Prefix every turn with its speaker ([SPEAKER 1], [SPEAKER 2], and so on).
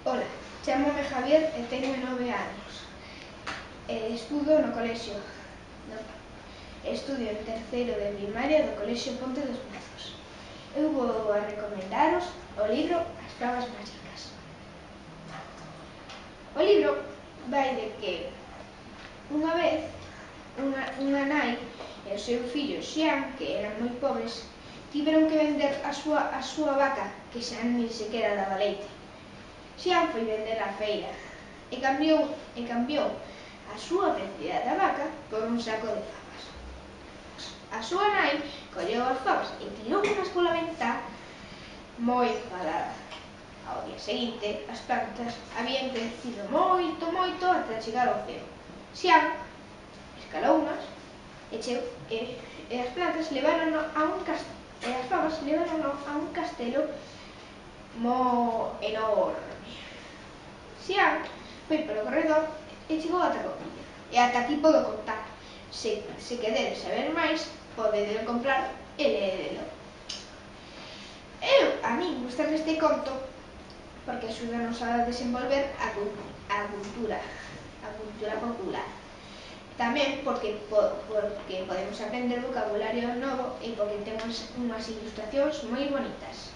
[SPEAKER 1] Ola, chámome Javier e teño 9 anos. Estudo no colexio. Estudio en terceiro de primaria do colexio Ponte dos Brozos. Eu vou a recomendaros o libro As fabas máxicas. O libro vai de que unha vez unha nai e o seu fillo Xian, que eran moi pobres, tiveron que vender a súa vaca, que xa nin sequera daba leite. Xian foi vender á feira e cambiou a súa preciada vaca por un saco de fabas. A súa nai colleu as fabas e tirounas pola ventá moi enfadada. Ao día seguinte, as plantas habían crecido moito ata chegar ao ceo. Xian escalounas e as plantas levárono a un castelo. E as fabas levárono a un castelo enorme. Xian foi polo corredor e chegou ata a cociña. E ata aquí podo contar. Se queredes saber máis, podedelo comprar e leedelo. A min gustame este conto porque axúdanos a desenvolver a cultura popular. Tamén porque podemos aprender vocabulario novo e porque temos unhas ilustracións moi bonitas.